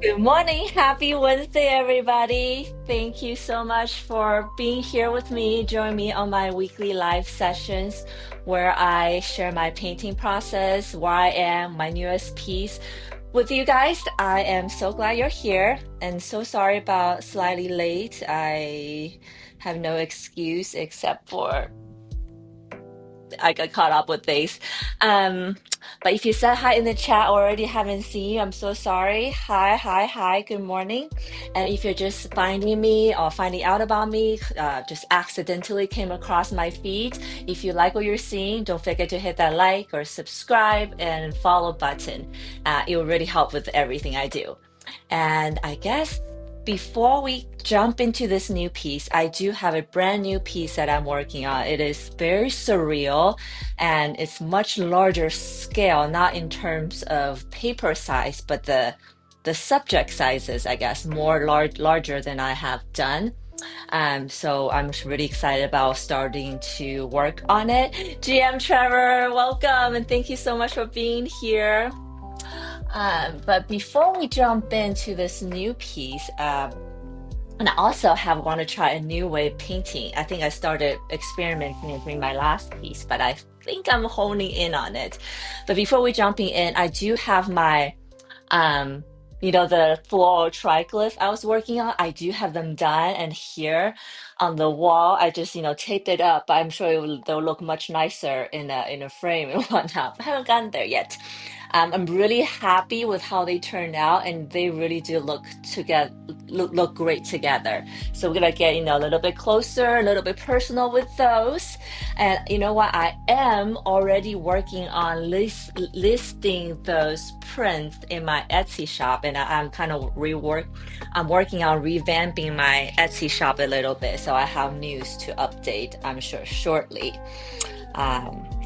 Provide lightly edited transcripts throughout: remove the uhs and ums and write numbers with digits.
Good morning. Happy Wednesday, everybody. Thank you so much for being here with me. Join me on my weekly live sessions where I share my painting process, where I am, my newest piece with you guys. I am so glad you're here and so sorry about slightly late. I have no excuse except for I got caught up with these. Um, but if you said hi in the chat already, haven't seen you, I'm so sorry. Hi, hi, hi, good morning. And if you're just finding me or finding out about me, just accidentally came across my feed, if you like what you're seeing, don't forget to hit that like or subscribe and follow button. It will really help with everything I do. And I guess before we jump into this new piece, I do have a brand new piece that I'm working on. It is very surreal and it's much larger scale, not in terms of paper size, but the subject sizes, I guess, more larger than I have done. So I'm really excited about starting to work on it. GM Trevor, welcome and thank you so much for being here. But before we jump into this new piece, and I also have want to try a new way of painting. I think I started experimenting with my last piece, but I think I'm honing in on it. But before we jumping in, I do have my um, the floral triglyph I was working on. I do have them done, and here on the wall, I just taped it up. But I'm sure they'll look much nicer in a frame and whatnot. I haven't gotten there yet. I'm really happy with how they turned out, and they really do look great together. So we're gonna get a little bit closer, a little bit personal with those. And you know what? I am already working on listing those prints in my Etsy shop, and I'm kind of rework. I'm working on revamping my Etsy shop a little bit, so I have news to update. I'm sure shortly.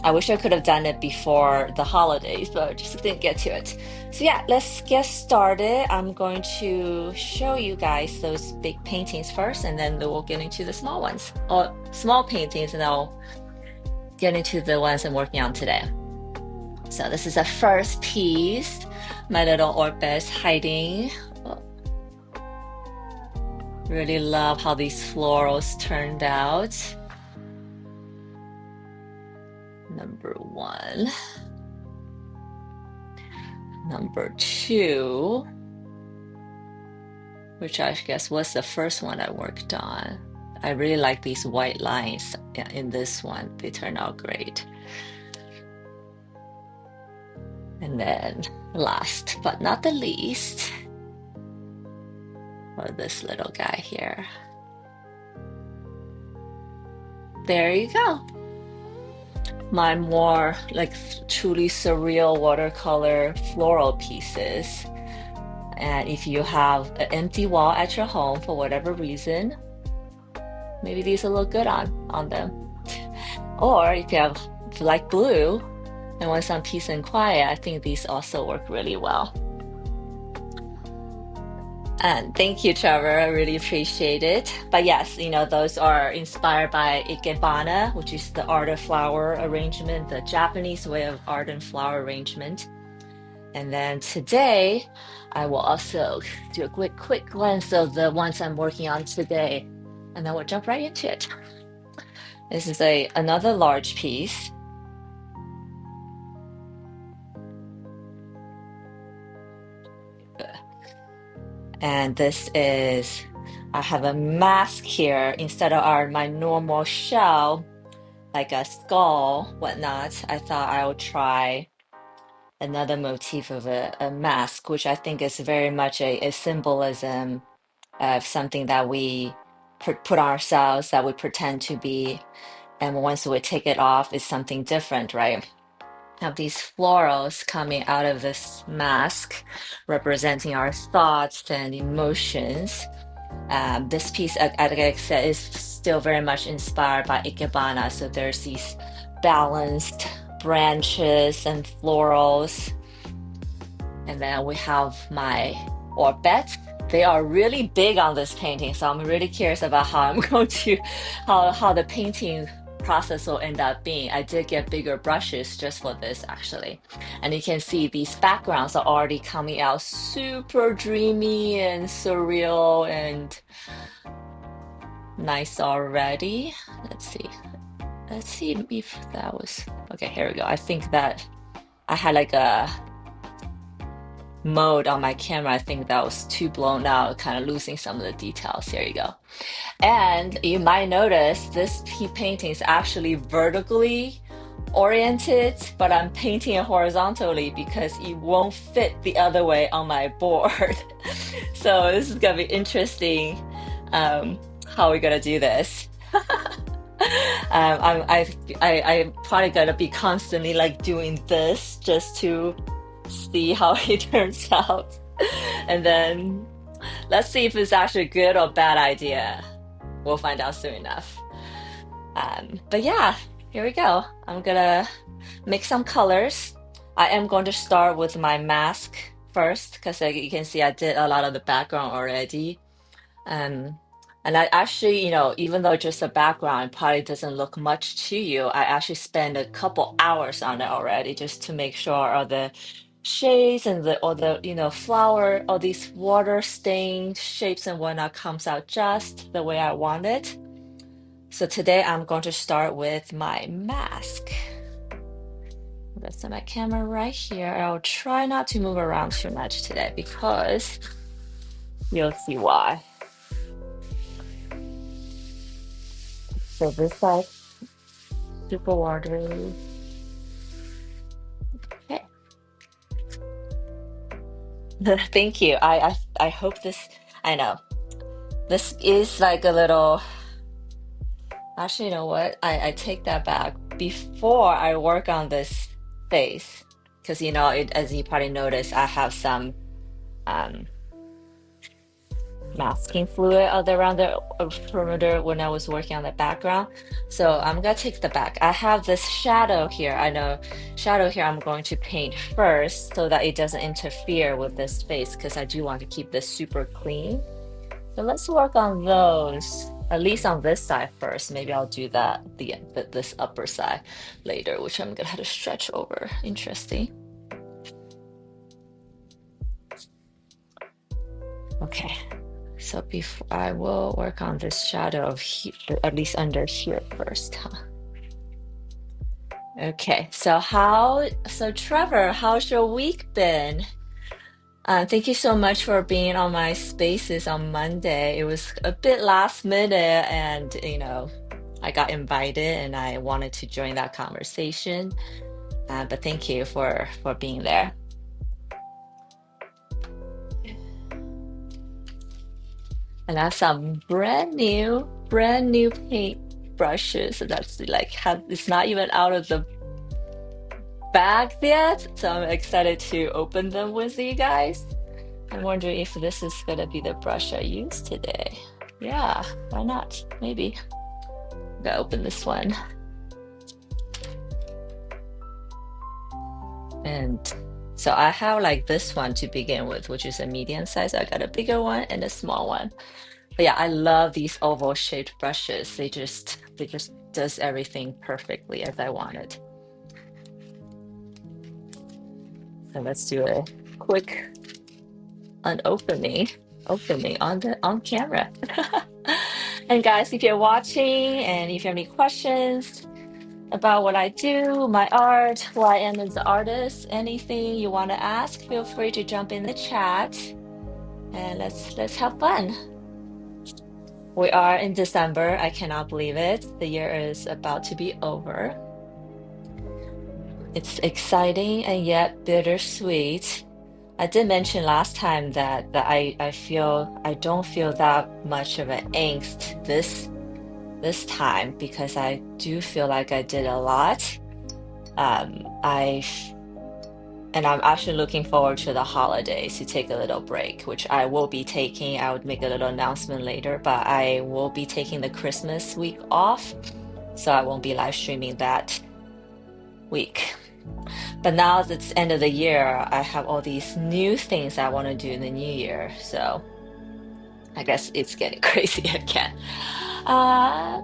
I wish I could have done it before the holidays, but I just didn't get to it. So yeah, let's get started. I'm going to show you guys those big paintings first, and then we'll get into the small ones, or small paintings, and I'll get into the ones I'm working on today. So this is the first piece. My little orpis hiding. Oh, really love how these florals turned out. Number one. Number two, which I guess was the first one I worked on. I really like these white lines in this one. They turn out great. And then last but not the least, for this little guy here. There you go. My more like truly surreal watercolor floral pieces. And if you have an empty wall at your home for whatever reason, maybe these will look good on them. Or if you like blue and want some peace and quiet, I think these also work really well. And thank you, Trevor. I really appreciate it. But yes, those are inspired by Ikebana, which is the art of flower arrangement, the Japanese way of art and flower arrangement. And then today, I will also do a quick glance of the ones I'm working on today, and then we'll jump right into it. This is another large piece. And this is, I have a mask here instead of my normal shell, like a skull, whatnot. I thought I would try another motif of a mask, which I think is very much a symbolism of something that we put on ourselves, that we pretend to be. And once we take it off, it's something different, right? Have these florals coming out of this mask, representing our thoughts and emotions. This piece, like I said, is still very much inspired by Ikebana. So there's these balanced branches and florals. And then we have my orbits. They are really big on this painting, so I'm really curious about how I'm going to, how the painting process will end up being. I did get bigger brushes just for this actually. And you can see these backgrounds are already coming out super dreamy and surreal and nice already. Let's see. Let's see if that was okay. Here we go. I think that I had like a mode on my camera. I think that was too blown out, kind of losing some of the details. Here you go. And you might notice this painting is actually vertically oriented, but I'm painting it horizontally because it won't fit the other way on my board. So this is gonna be interesting, how we're gonna do this. I'm probably gonna be constantly like doing this just to see how it turns out. And then let's see if it's actually a good or bad idea. We'll find out soon enough. But yeah, here we go. I'm gonna mix some colors. I am going to start with my mask first because you can see I did a lot of the background already. Um, and I actually, even though just a background probably doesn't look much to you, I actually spent a couple hours on it already just to make sure all the shades and all the, flower, all these water stained shapes and whatnot comes out just the way I want it. So today I'm going to start with my mask. I'm gonna set my camera right here. I'll try not to move around too much today because you'll see why. So this side, super watery. Okay. Thank you. I hope this, I know. This is like a little, actually, you know what? I take that back. Before I work on this face, because as you probably noticed, I have some um masking fluid all around the perimeter when I was working on the background. So I'm gonna take the back. I have this shadow here. I know shadow here I'm going to paint first so that it doesn't interfere with this face because I do want to keep this super clean. So let's work on those, at least on this side first. Maybe I'll do that this upper side later, which I'm gonna have to stretch over. Interesting. Okay. So before I will work on this shadow of here, at least under here first, huh? Okay, so Trevor, how's your week been? Thank you so much for being on my spaces on Monday. It was a bit last minute and I got invited and I wanted to join that conversation. But thank you for being there. And I have some brand new paint brushes. So that's like it's not even out of the bag yet. So I'm excited to open them with you guys. I'm wondering if this is gonna be the brush I use today. Yeah, why not? Maybe. I'm gonna open this one. And so I have like this one to begin with, which is a medium size. I got a bigger one and a small one. But yeah, I love these oval shaped brushes. They just does everything perfectly as I wanted. So let's do a quick opening on camera. And guys, if you're watching and if you have any questions about what I do, my art, who I am as an artist, anything you want to ask, feel free to jump in the chat and let's have fun. We are in December. I cannot believe it. The year is about to be over. It's exciting and yet bittersweet. I did mention last time that I don't feel that much of an angst this time because I do feel like I did a lot. I and I'm actually looking forward to the holidays to take a little break, which I will be taking. I would make a little announcement later, but I will be taking the Christmas week off, so I won't be live streaming that week. But now that it's end of the year, I have all these new things I want to do in the new year, so I guess it's getting crazy again. Uh,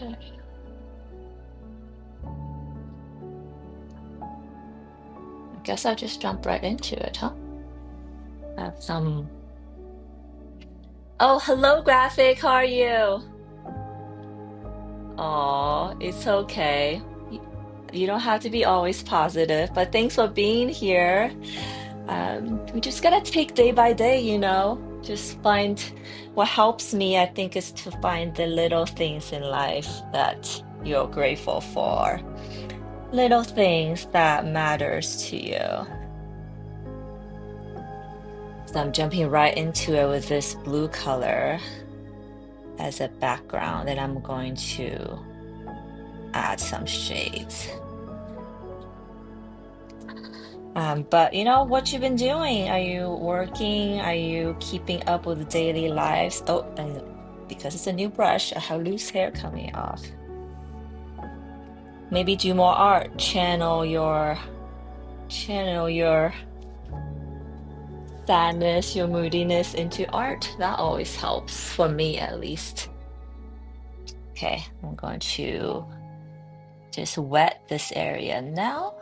Okay. I guess I'll just jump right into it, huh? I have some. Oh, hello, Graphic. How are you? Oh, it's okay. You don't have to be always positive, but thanks for being here. We just gotta take day by day, just find what helps me, I think, is to find the little things in life that you're grateful for, little things that matters to you. So I'm jumping right into it with this blue color as a background, and I'm going to add some shades. But what you've been doing? Are you working? Are you keeping up with daily lives? Oh, and because it's a new brush, I have loose hair coming off. Maybe do more art. Channel your sadness, your moodiness into art. That always helps for me, at least. Okay, I'm going to just wet this area now.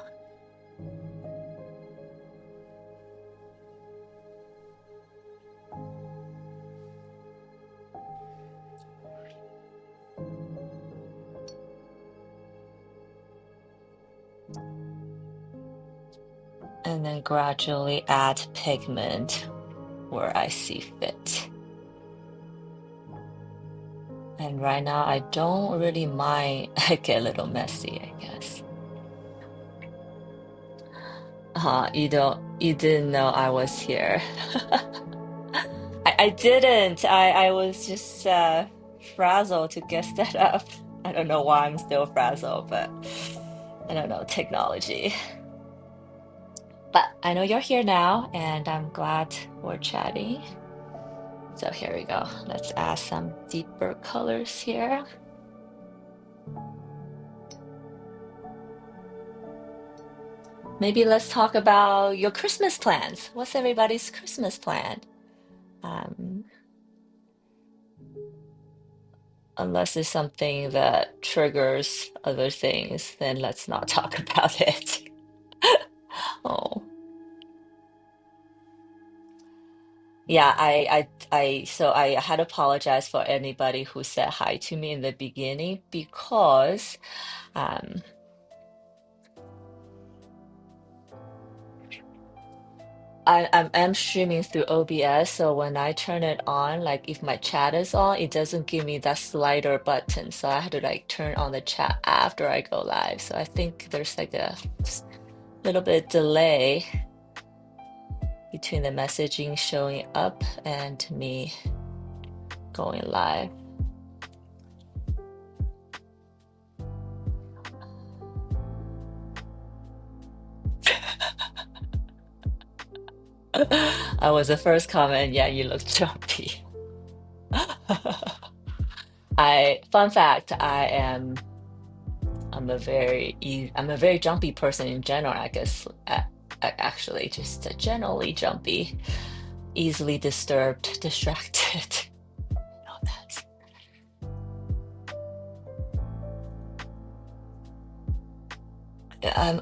And then gradually add pigment where I see fit. And right now, I don't really mind. I get a little messy, I guess. You didn't know I was here. I didn't. I was just frazzled to get set up. I don't know why I'm still frazzled, but I don't know, technology. But I know you're here now, and I'm glad we're chatting. So here we go. Let's add some deeper colors here. Maybe let's talk about your Christmas plans. What's everybody's Christmas plan? Um, unless it's something that triggers other things, then let's not talk about it. Oh, yeah, so I had apologized for anybody who said hi to me in the beginning because um, I'm streaming through OBS, so when I turn it on, like if my chat is on, it doesn't give me that slider button, so I had to like turn on the chat after I go live. So I think there's like a little bit delay between the messaging showing up and me going live. I was the first comment, yeah, you look jumpy. Fun fact, I'm a very jumpy person in general, I guess. Actually, just generally jumpy, easily disturbed, distracted. Know that.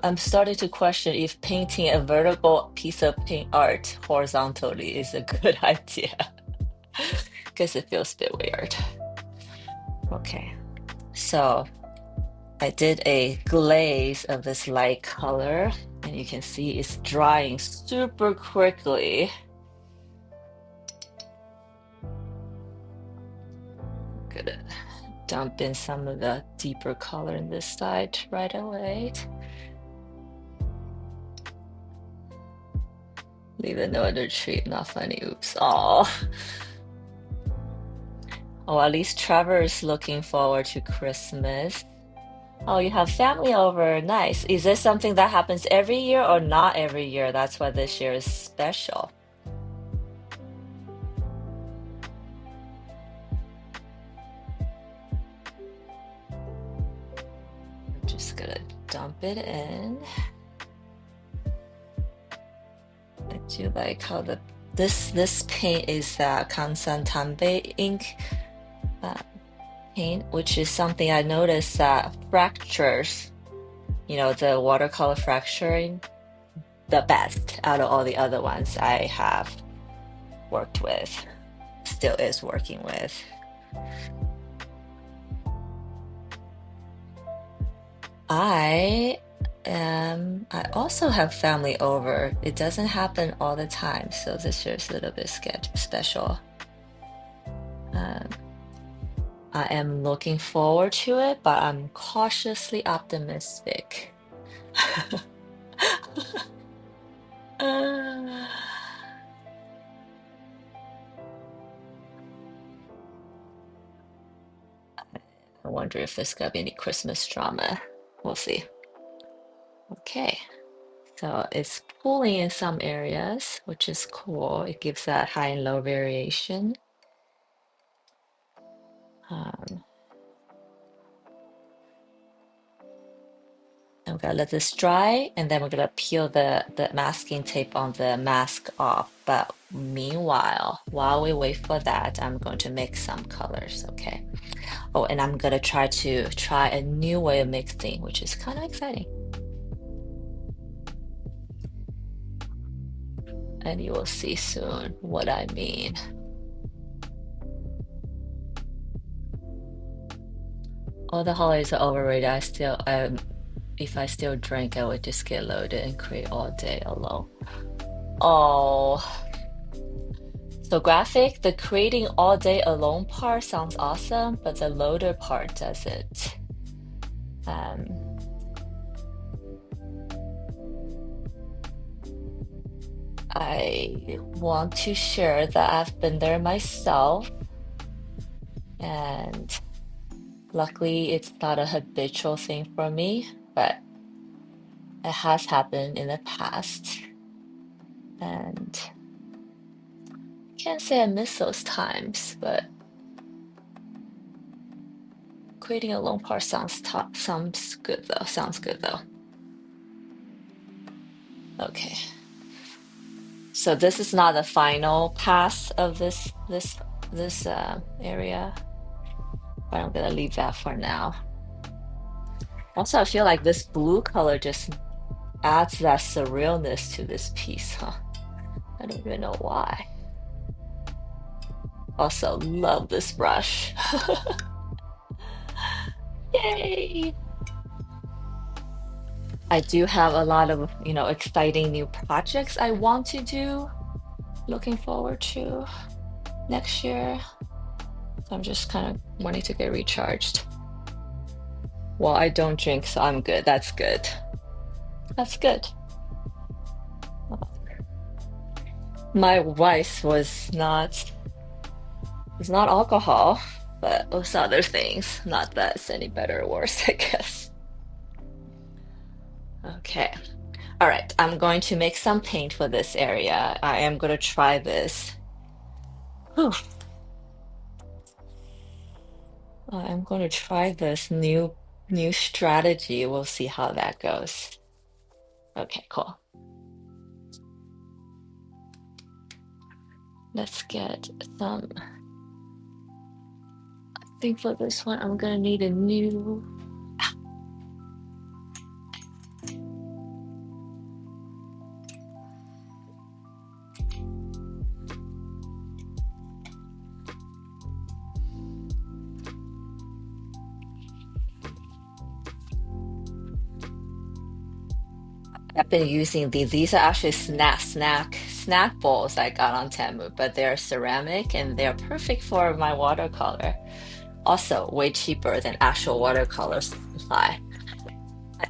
I'm starting to question if painting a vertical piece of paint art horizontally is a good idea, because it feels a bit weird. Okay, so I did a glaze of this light color, and you can see it's drying super quickly. Gonna dump in some of the deeper color in this side right away. Leave a note or treat, not funny. Oops. Oh, at least Trevor is looking forward to Christmas. Oh, you have family over. Nice. Is this something that happens every year or not every year? That's why this year is special. I'm just gonna dump it in. I do like how this paint is Kansan Tanbei ink. Uh, paint, which is something I noticed that fractures, the watercolor fracturing the best out of all the other ones I have worked with, still is working with. I I also have family over. It doesn't happen all the time, so this year's a little bit special. Um, I am looking forward to it, but I'm cautiously optimistic. Uh, I wonder if there's gonna be any Christmas drama. We'll see. Okay, so it's pooling in some areas, which is cool. It gives that high and low variation. Um, I'm gonna let this dry, and then we're gonna peel the masking tape on the mask off. But meanwhile, while we wait for that, I'm going to mix some colors, okay? Oh, and I'm gonna try a new way of mixing, which is kind of exciting. And you will see soon what I mean. All the holidays are overrated. If I still drink, I would just get loaded and create all day alone. Oh, so graphic, the creating all day alone part sounds awesome, but the loader part doesn't. Um, I want to share that I've been there myself, and luckily it's not a habitual thing for me, but it has happened in the past. And I can't say I miss those times, but creating a lone part sounds good though. Sounds good though. Okay. So this is not the final pass of this area, but I'm gonna leave that for now. Also, I feel like this blue color just adds that surrealness to this piece, huh? I don't even know why. Also, love this brush. Yay! I do have a lot of, exciting new projects I want to do. Looking forward to next year. So I'm just kind of wanting to get recharged. Well, I don't drink, so I'm good. That's good. That's good. My vice was not alcohol, but it was other things. Not that it's any better or worse, I guess. Okay. All right. I'm going to make some paint for this area. I am going to try this. Whew. I'm going to try this new strategy. We'll see how that goes. Okay, cool. Let's get some. I think for this one, I'm gonna need a new. I've been using these. These are actually snack bowls I got on Temu, but they're ceramic and they're perfect for my watercolor. Also, way cheaper than actual watercolor supply.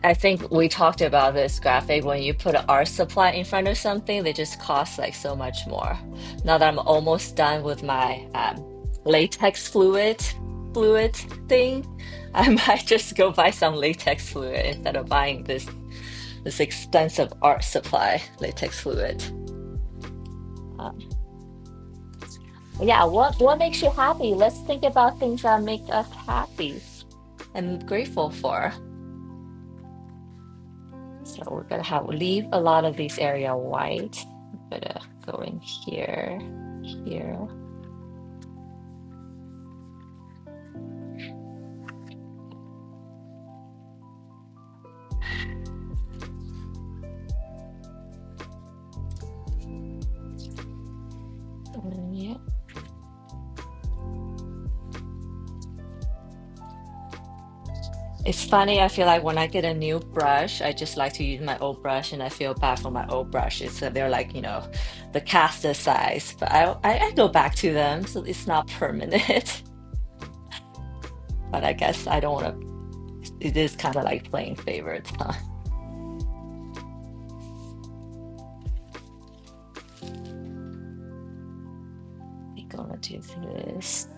I think we talked about this graphic when you put an art supply in front of something, they just cost like so much more. Now that I'm almost done with my latex fluid thing, I might just go buy some latex fluid instead of buying this expensive art supply latex fluid. Um, yeah, what makes you happy? Let's think about things that make us happy and grateful for. So we're gonna leave a lot of this area white. I'm gonna go in here, here. Yeah. It's funny, I feel like when I get a new brush, I just like to use my old brush and I feel bad for my old brushes. So they're like, the caster size. But I go back to them, so it's not permanent. But I guess I don't want to, it is kind of like playing favorites, huh? I'm gonna do this.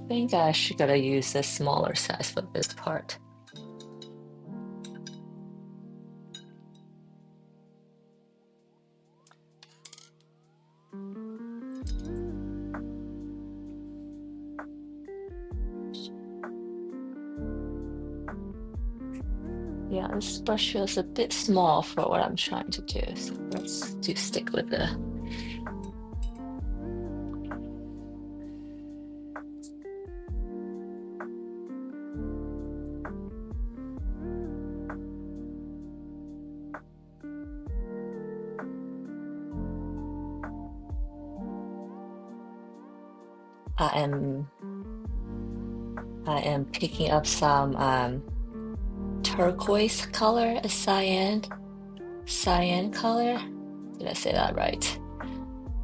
I think I should gotta use a smaller size for this part. Yeah, this brush feels a bit small for what I'm trying to do. So let's do stick with the. I am I am picking up some turquoise color, a cyan color. Did I say that right?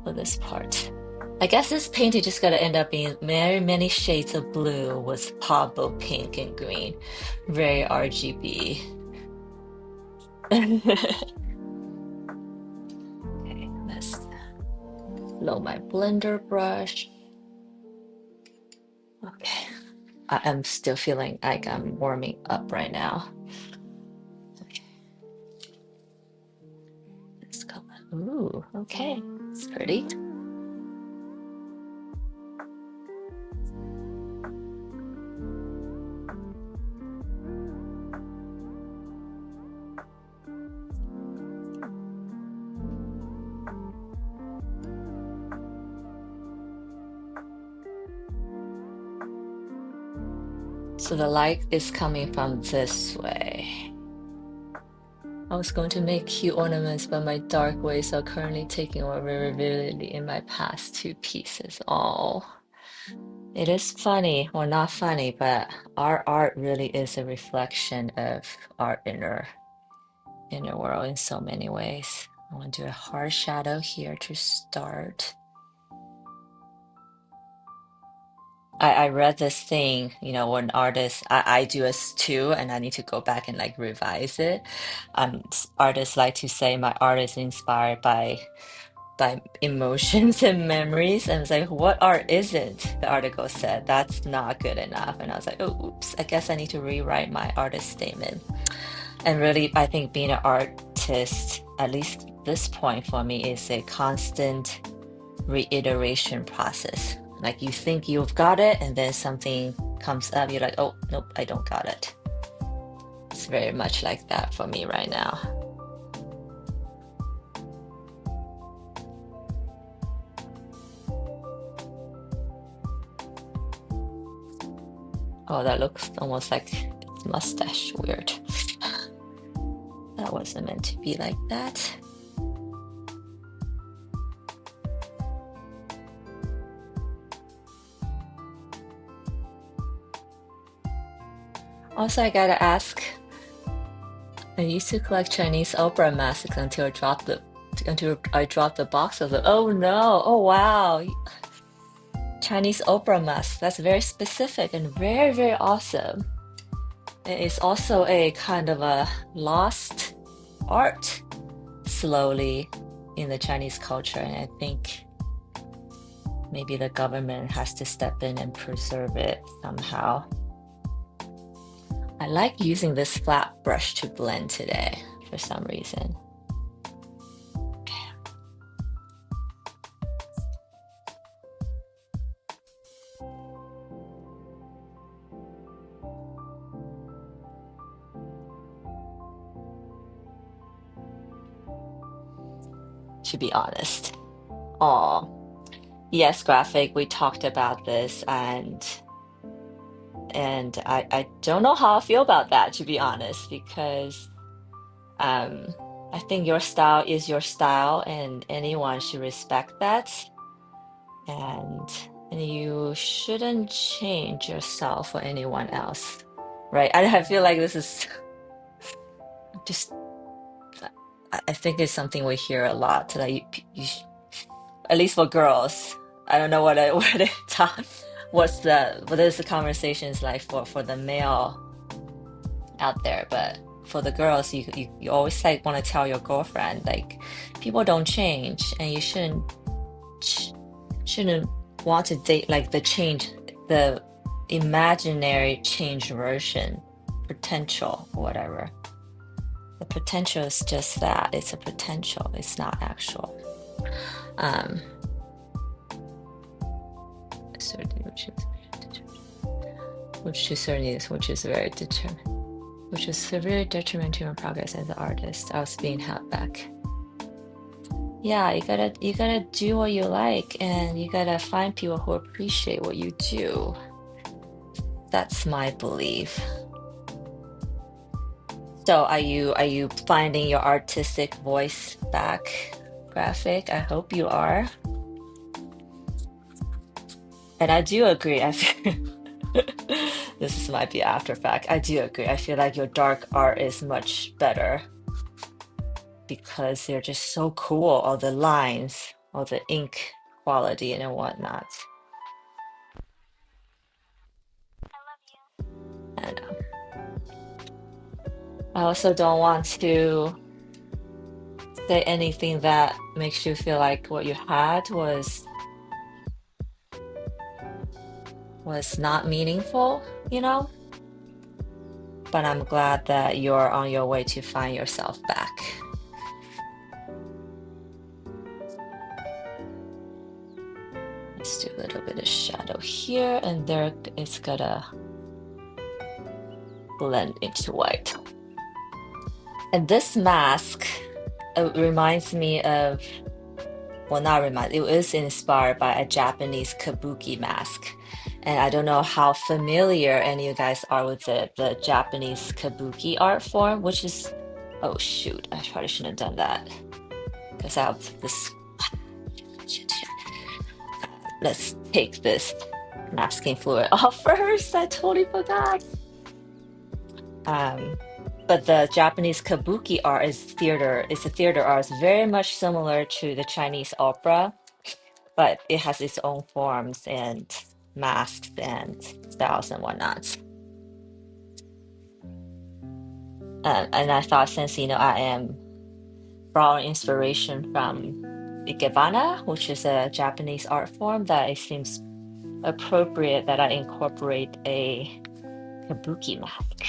For this part. I guess this painting just gotta end up being very many shades of blue with pop of pink and green. Very RGB. Okay, let's load my blender brush. Okay, I am still feeling like I'm warming up right now. Okay, this color. Ooh, okay, it's pretty. So the light is coming from this way. I was going to make cute ornaments, but my dark ways are currently taking over vividly in my past two pieces. Oh, it is funny. Well, not funny, but our art really is a reflection of our inner world in so many ways. I want to do a hard shadow here to start. I read this thing, when artists, I do this too, and I need to go back and like revise it. Artists like to say my art is inspired by emotions and memories. And it's like, what art isn't? The article said that's not good enough. And I was like, oh, oops, I guess I need to rewrite my artist statement. And really, I think being an artist, at least this point for me, is a constant reiteration process. Like you think you've got it, and then something comes up, you're like, oh, nope, I don't got it. It's very much like that for me right now. Oh, that looks almost like its mustache. Weird. That wasn't meant to be like that. Also, I gotta ask, I used to collect Chinese opera masks until I dropped the box of them. Oh no! Oh wow! Chinese opera mask. That's very specific and very, very awesome. It's also a kind of a lost art slowly in the Chinese culture, and I think maybe the government has to step in and preserve it somehow. I like using this flat brush to blend today for some reason. To be honest. Oh, yes, graphic, we talked about this, and And I don't know how I feel about that, to be honest, because um, I think your style is your style, and anyone should respect that. And and you shouldn't change yourself for anyone else, right? I feel like this is just I think it's something we hear a lot. That at least for girls. I don't know what what it what is the conversations like for the male out there, but for the girls, you always like want to tell your girlfriend like people don't change, and you sh- shouldn't want to date like the imaginary change version, potential or whatever. The potential is just that. It's a potential. It's not actual. Um, certainty, which is very determined, which is severely detrimental to your progress as an artist. I was being held back. Yeah, you gotta do what you like, and you gotta find people who appreciate what you do. That's my belief. So are you finding your artistic voice back, Graphic? I hope you are. And I do agree. I feel might be after fact. I do agree. I feel like your dark art is much better because they're just so cool. All the lines, all the ink quality and whatnot. And I also don't want to say anything that makes you feel like what you had was not meaningful, you know? But I'm glad that you're on your way to find yourself back. Let's do a little bit of shadow here, and there it's gonna blend into white. And this mask reminds me of, well, not remind, it is inspired by a Japanese kabuki mask. And I don't know how familiar any of you guys are with the Japanese kabuki art form, which is, oh shoot, I probably shouldn't have done that because I have this. Let's take this masking fluid off first. I totally forgot. But the Japanese kabuki art is theater. It's a theater art. It's very much similar to the Chinese opera, but it has its own forms and masks and styles and whatnot. And I thought since I am drawing inspiration from Ikebana, which is a Japanese art form, that it seems appropriate that I incorporate a kabuki mask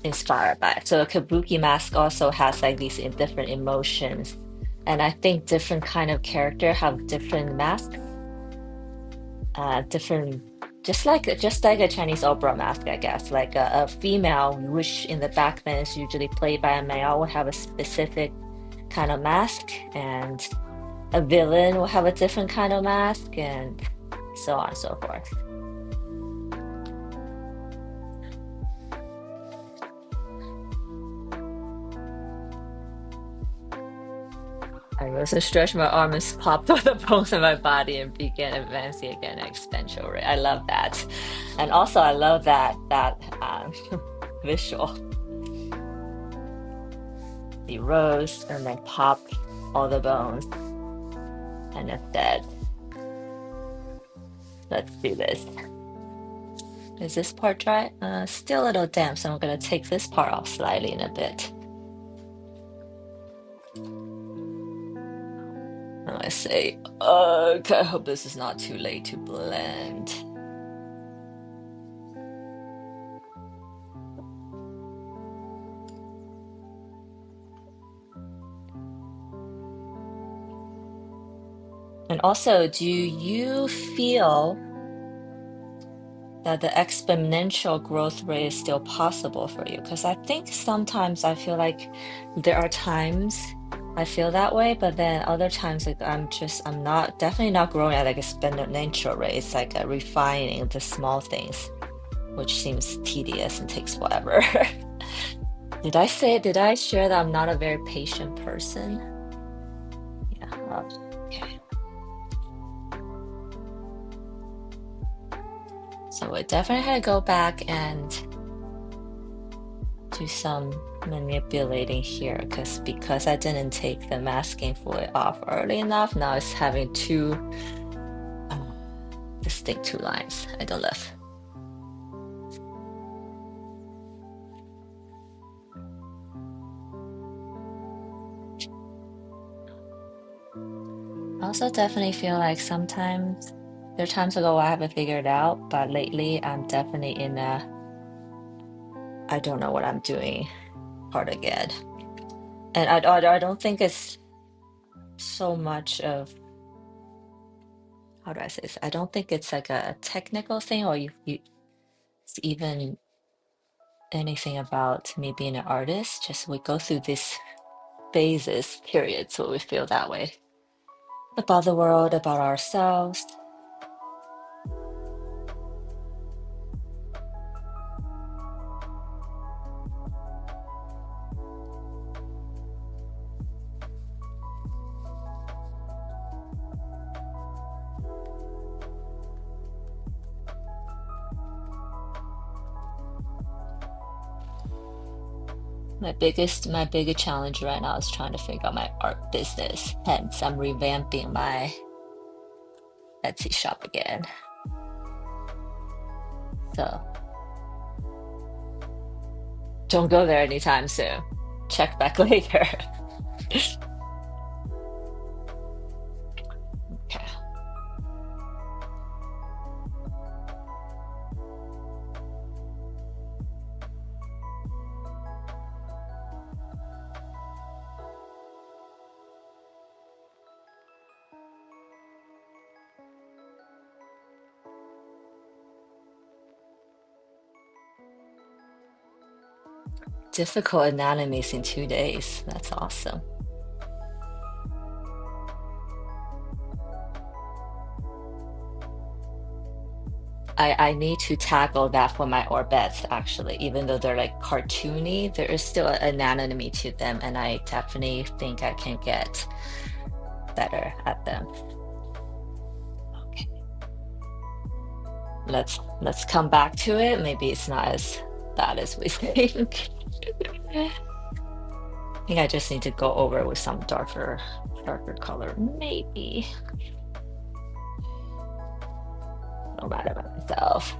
inspired by it. So a kabuki mask also has like these different emotions, and I think different kind of character have different masks, different just like a Chinese opera mask, I guess. Like a female, which in the back then is usually played by a male, will have a specific kind of mask, and a villain will have a different kind of mask, and so on and so forth. I rose and stretched my arms, popped all the bones in my body, and began advancing again at exponential rate. I love that, and also I love that visual. He rose and then popped all the bones, and it's dead. Let's do this. Is this part dry? Still a little damp, so I'm gonna take this part off slightly in a bit. And I say, okay, I hope this is not too late to blend. And also, do you feel that the exponential growth rate is still possible for you? Because I think sometimes I feel like there are times I feel that way, but then other times like I'm not definitely not growing at like a exponential rate. It's like refining the small things, which seems tedious and takes forever. Did I share that I'm not a very patient person? Yeah. Okay. So we definitely had to go back and do some manipulating here because I didn't take the masking fluid off early enough. Now it's having two distinct two lines. I don't love. I also definitely feel like sometimes there are times ago I haven't figured it out, but lately I'm definitely in a I don't know what I'm doing part again. And I don't think it's so much of how do I say this? I don't think it's like a technical thing or it's even anything about me being an artist. Just we go through these phases, periods where we feel that way about the world, about ourselves. My biggest challenge right now is trying to figure out my art business. Hence, I'm revamping my Etsy shop again. So don't go there anytime soon. Check back later. Okay. Difficult anatomies in 2 days. That's awesome. I need to tackle that for my Orbets actually, even though they're like cartoony, there is still an anatomy to them, and I definitely think I can get better at them. Okay, let's come back to it. Maybe it's not as bad as we think. I think I just need to go over with some darker color, maybe. No matter about myself.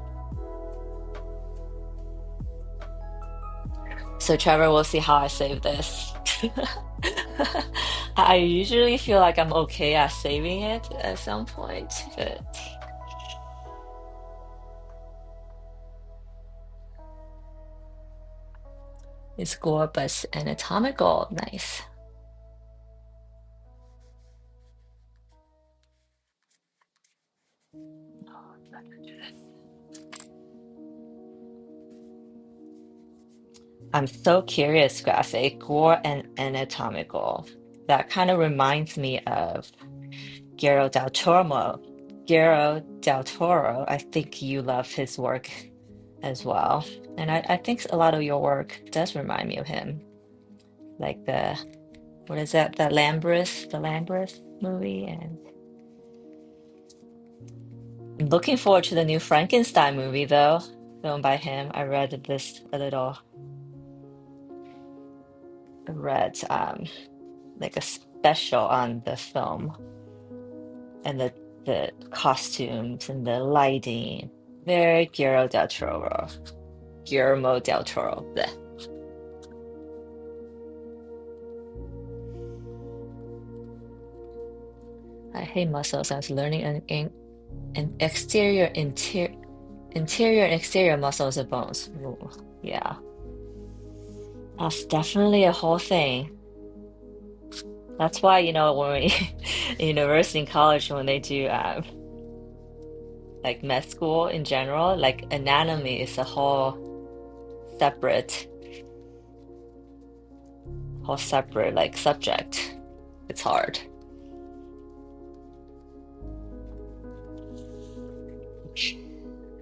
So Trevor, we'll see how I save this. I usually feel like I'm okay at saving it at some point, but it's gore but anatomical. Nice. I'm so curious, graphic, gore and anatomical. That kind of reminds me of Guillermo del Toro. Guillermo del Toro, I think you love his work as well. And I think a lot of your work does remind me of him. Like what is that? The Lambreth movie. And I'm looking forward to the new Frankenstein movie, though, filmed by him. I read like a special on the film and the costumes and the lighting. Very Guillermo del Toro. Guillermo del Toro. Bleh. I hate muscles. I was learning an interior and exterior muscles of bones. Ooh, yeah, that's definitely a whole thing. That's why, when we in university and college, when they do like med school in general, like anatomy is a separate, whole separate like subject. It's hard.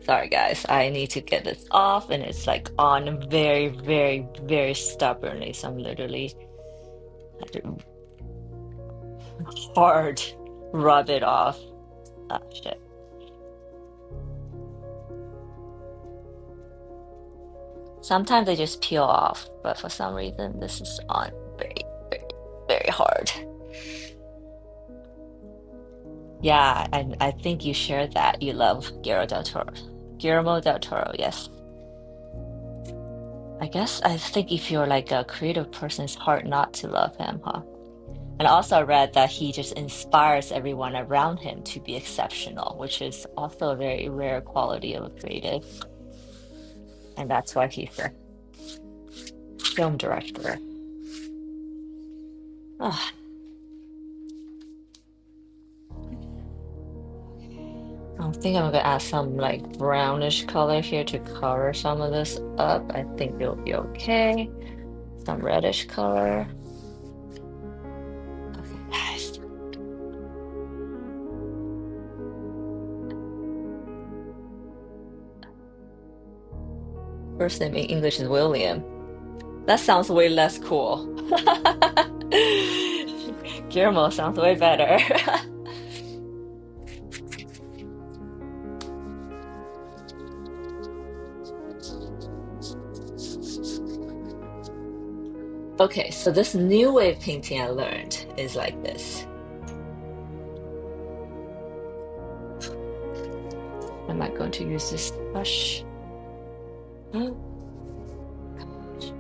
Sorry guys, I need to get this off and it's like on very, very, very stubbornly. So I'm literally had to hard rub it off. Ah, shit. Sometimes they just peel off, but for some reason this is on very, very, very hard. Yeah, and I think you shared that you love Guillermo del Toro. Guillermo del Toro, yes. I guess I think if you're like a creative person, it's hard not to love him, huh? And also I read that he just inspires everyone around him to be exceptional, which is also a very rare quality of a creative. And that's why he's a film director. Ah, I think I'm gonna add some like brownish color here to cover some of this up. I think it'll be okay. Some reddish color. Okay, guys. First name in English is William. That sounds way less cool. Guillermo sounds way better. Okay, so this new way of painting I learned is like this. Am I going to use this brush? Oh, gosh.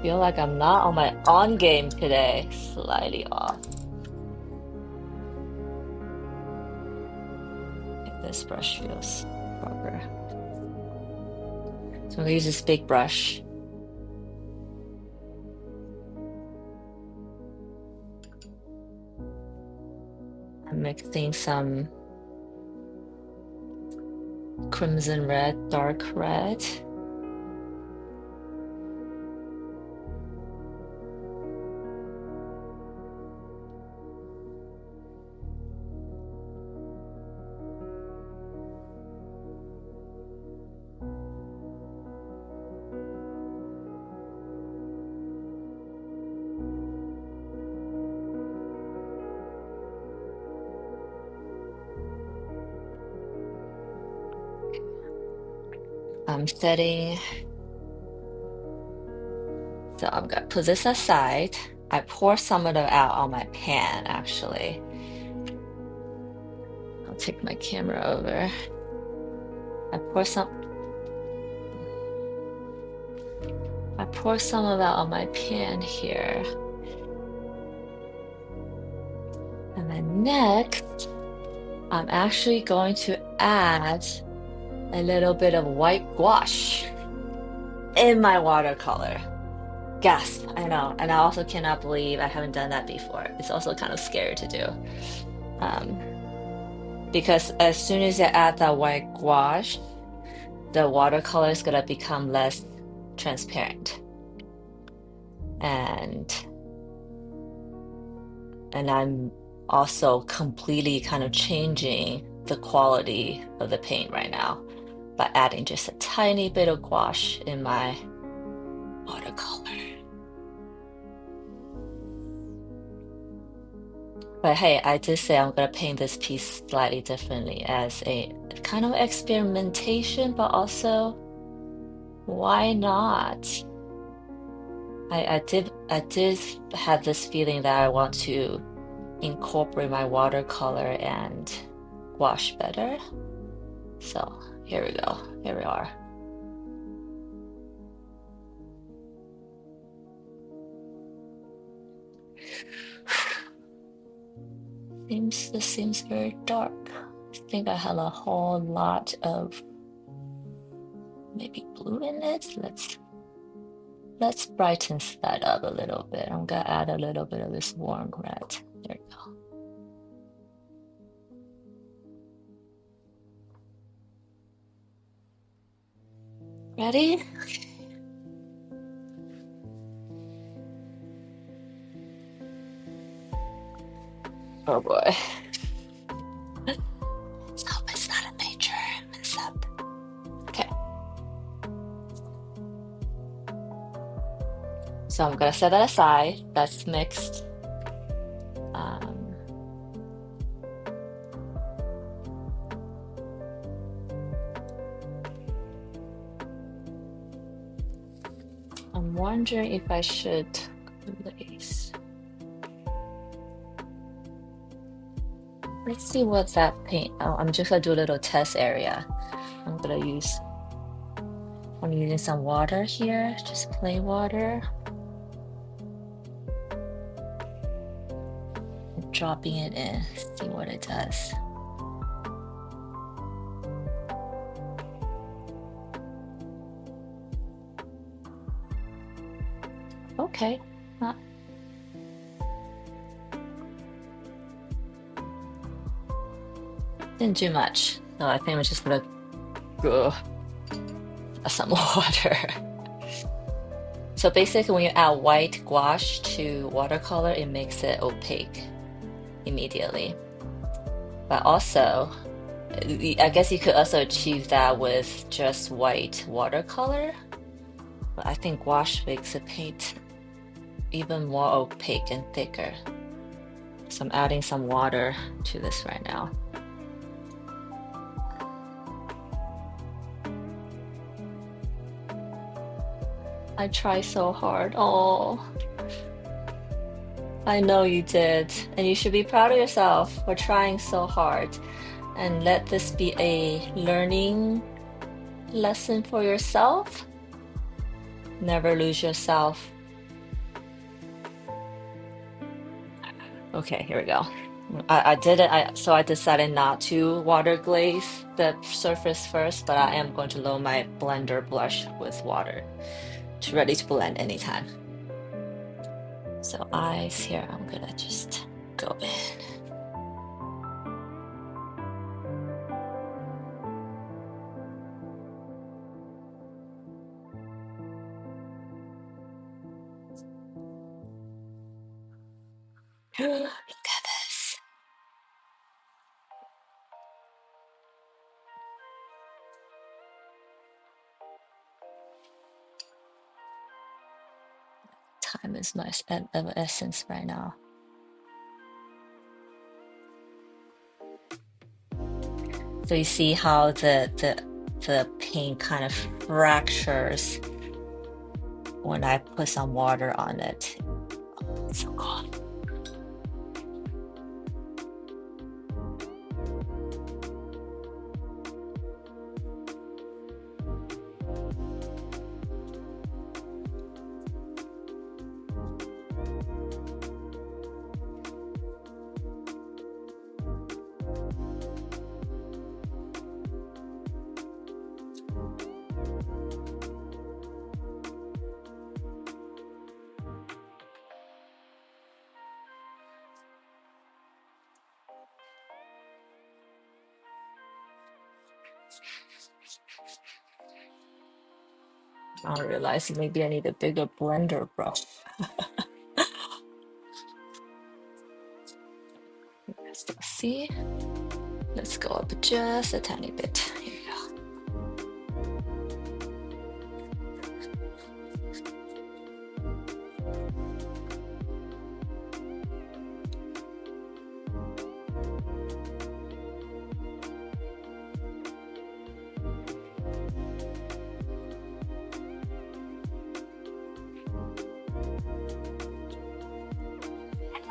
Feel like I'm not on my on game today. Slightly off. If this brush feels proper. So I'm gonna use this big brush. I'm mixing some crimson red, dark red. I'm setting, so I'm gonna put this aside. I pour some of it out on my pan actually. I'll take my camera over. I pour some of that on my pan here. And then next, I'm actually going to add a little bit of white gouache in my watercolor. Gasp, I know. And I also cannot believe I haven't done that before. It's also kind of scary to do. Um, because as soon as I add that white gouache, the watercolor is gonna become less transparent. And I'm also completely kind of changing the quality of the paint right now by adding just a tiny bit of gouache in my watercolor. But hey, I did say I'm gonna paint this piece slightly differently as a kind of experimentation, but also why not? I did have this feeling that I want to incorporate my watercolor and gouache better. So here we go. Here we are. This seems very dark. I think I have a whole lot of maybe blue in it. Let's brighten that up a little bit. I'm gonna add a little bit of this warm red. There we go. Ready? Oh boy. Let's hope it's not a major mess up. Okay. So I'm gonna set that aside. That's mixed. I'm wondering if I should glaze. Let's see what's that paint. Oh, I'm just gonna do a little test area. I'm using some water here, just plain water. I'm dropping it in, see what it does. Okay. Didn't do much. So I think we're just gonna go some water. So basically when you add white gouache to watercolor, it makes it opaque immediately. But also, I guess you could also achieve that with just white watercolor. But I think gouache makes the paint even more opaque and thicker. So I'm adding some water to this right now. I tried so hard. Oh, I know you did. And you should be proud of yourself for trying so hard. And let this be a learning lesson for yourself. Never lose yourself. Okay, here we go. I did it. So I decided not to water glaze the surface first, but I am going to load my blender brush with water to ready to blend anytime. So eyes here, I'm gonna just go in. Look at this. Time is my of essence right now. So you see how the paint kind of fractures when I put some water on it. Oh, it's so cool. I realize maybe I need a bigger blender brush. Still see? Let's go up just a tiny bit. Here we go.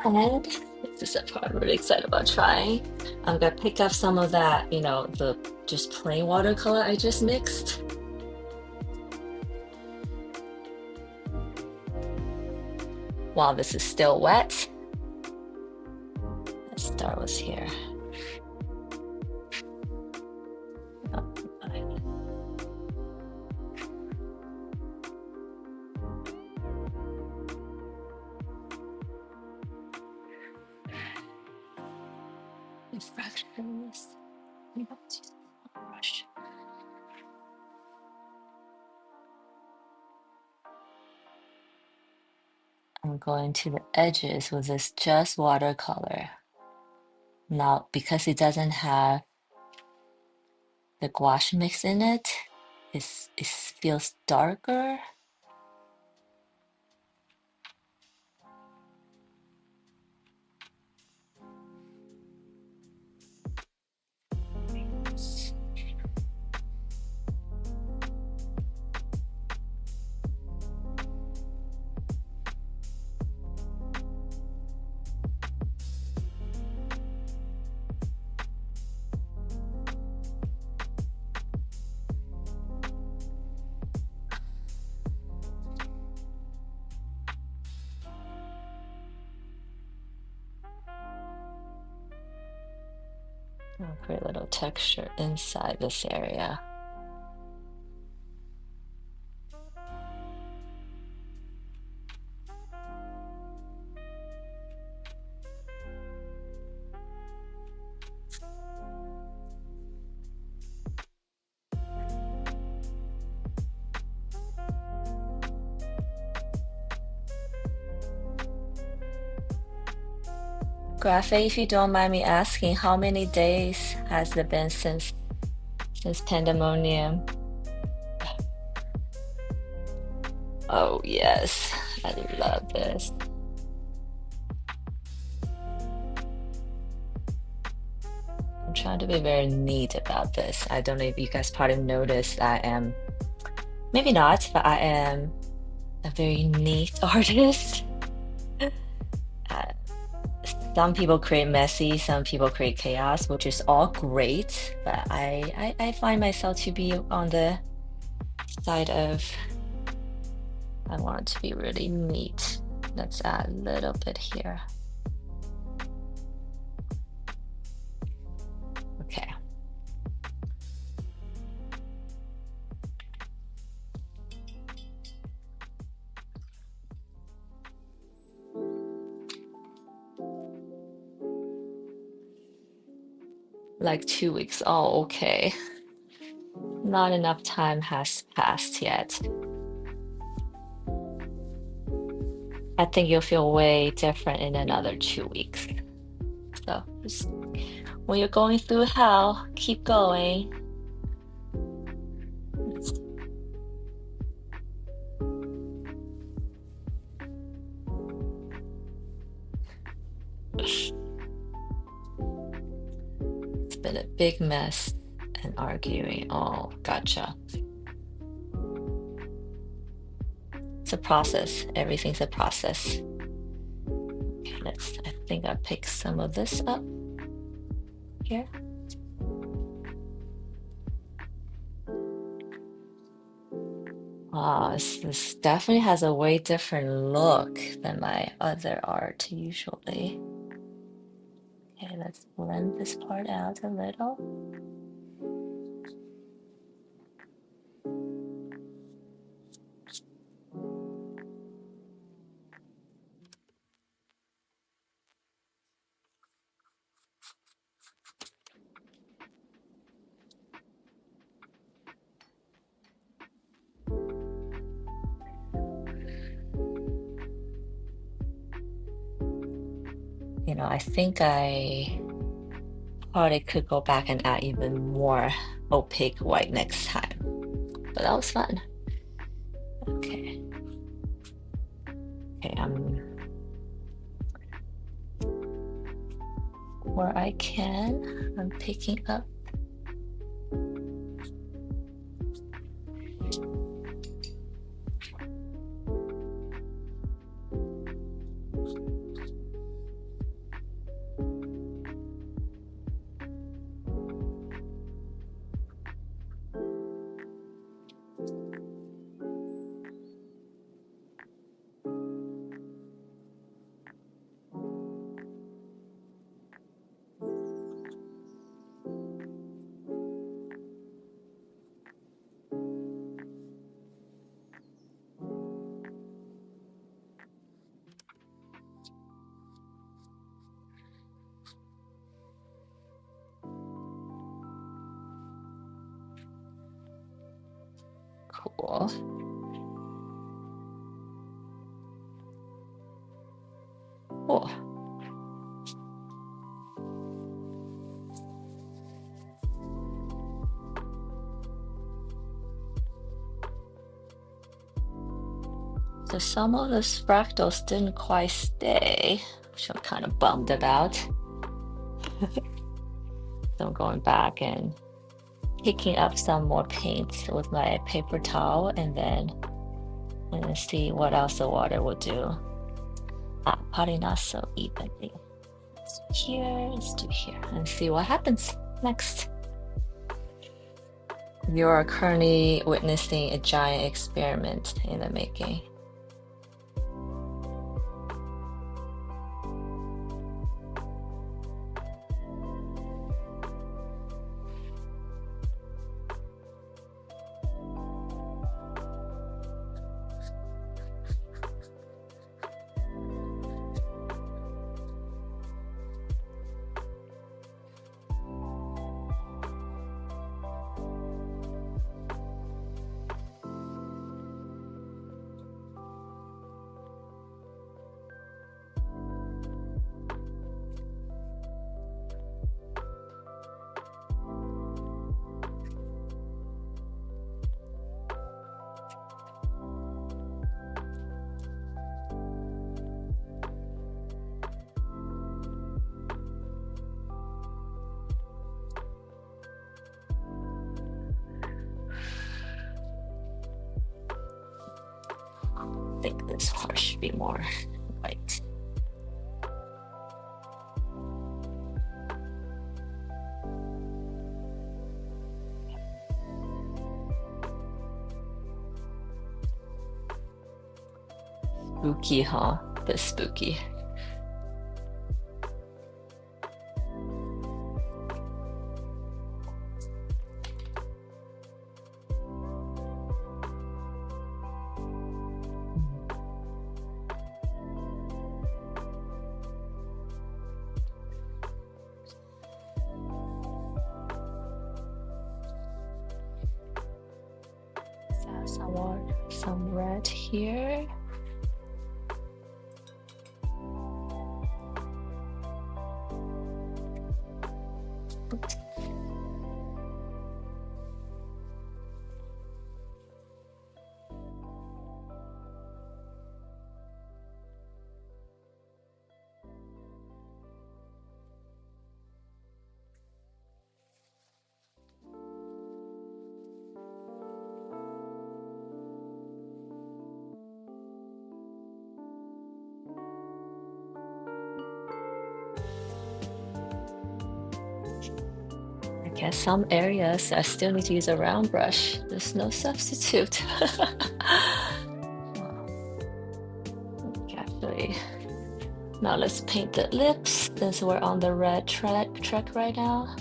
And this is the part I'm really excited about trying. I'm gonna pick up some of that, the just plain watercolor I just mixed. While this is still wet, let's start with here. Oh, fractions. Brush. I'm going to the edges with this just watercolor. Now, because it doesn't have the gouache mix in it, it feels darker. I'll create a little texture inside this area. Graphic, if you don't mind me asking, how many days has it been since pandemonium? Oh yes, I love this. I'm trying to be very neat about this. I don't know if you guys probably noticed I am, maybe not, but I am a very neat artist. Uh, some people create messy, some people create chaos, which is all great, but I find myself to be on the side of I want it to be really neat. Let's add a little bit here. Okay. Like 2 weeks. Oh, okay. Not enough time has passed yet. I think you'll feel way different in another 2 weeks. So just when you're going through hell, keep going. It's been a big mess and arguing. Oh, gotcha. It's a process. Everything's a process. Okay, I think I picked some of this up here. This definitely has a way different look than my other art usually. Okay, let's blend this part out a little. I think I probably could go back and add even more opaque white next time, but that was fun. Okay. Okay, where I can, I'm picking up. Cool. So some of the fractals didn't quite stay, which I'm kind of bummed about. So I'm going back and picking up some more paint with my paper towel and then see what else the water will do. Probably not so evenly. Let's do here, let's do here, and see what happens next. You are currently witnessing a giant experiment in the making. I think this part should be more white. Spooky, huh? Bit spooky. Some red here. Oops. I guess some areas I still need to use a round brush. There's no substitute. Okay, actually, now let's paint the lips since we're on the red track right now.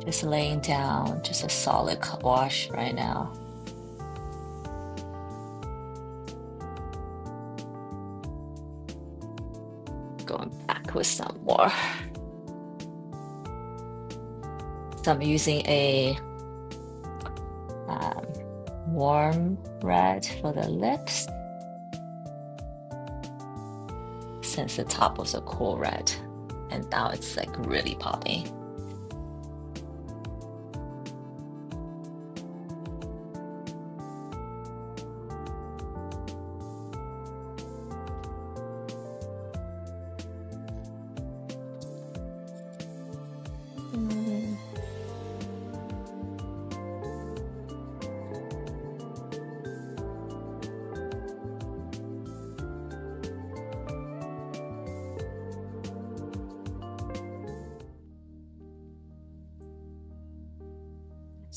Just laying down just a solid wash right now. Going back with some more. So I'm using a warm red for the lips, since the top was a cool red, and now it's like really popping.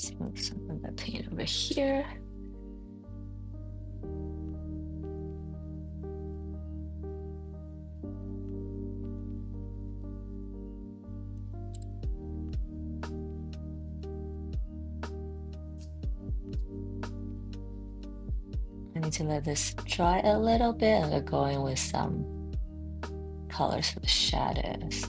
Let's move some of the paint over here. I need to let this dry a little bit. I'm gonna go in with some colors for the shadows.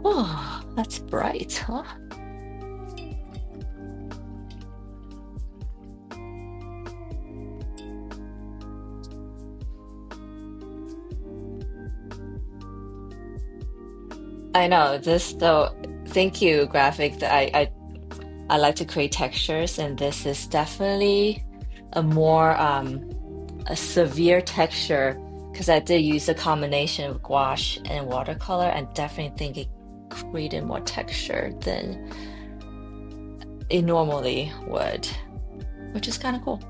Oh, that's bright, huh? I know this though. Thank you, graphic. I like to create textures, and this is definitely a more a severe texture because I did use a combination of gouache and watercolor, and definitely think it created more texture than it normally would, which is kind of cool.